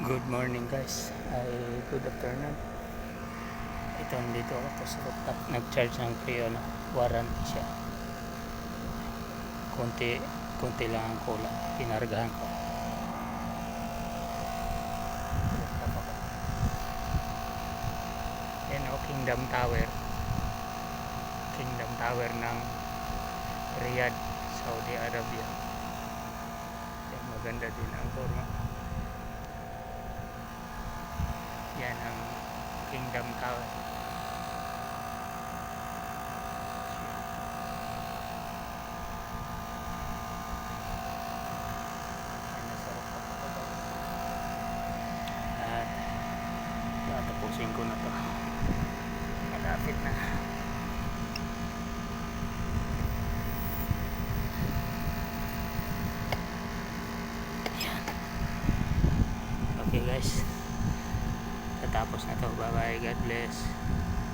Good morning guys, ay good afternoon. Ito, nandito ako sa rooftop, nag-charge ng free warranty siya. Konti lang ang kulang, pinargahan ko. Rooftop ako. Yan o, Kingdom Tower ng Riyadh, Saudi Arabia. Yan, maganda din ang forma. Yan ang Kingdom Tower. Yan, nasa rooftop ako ba? At tatapusin ko na to. Malapit na. Yan. Okay guys, tatapos na to. Bye bye, God bless.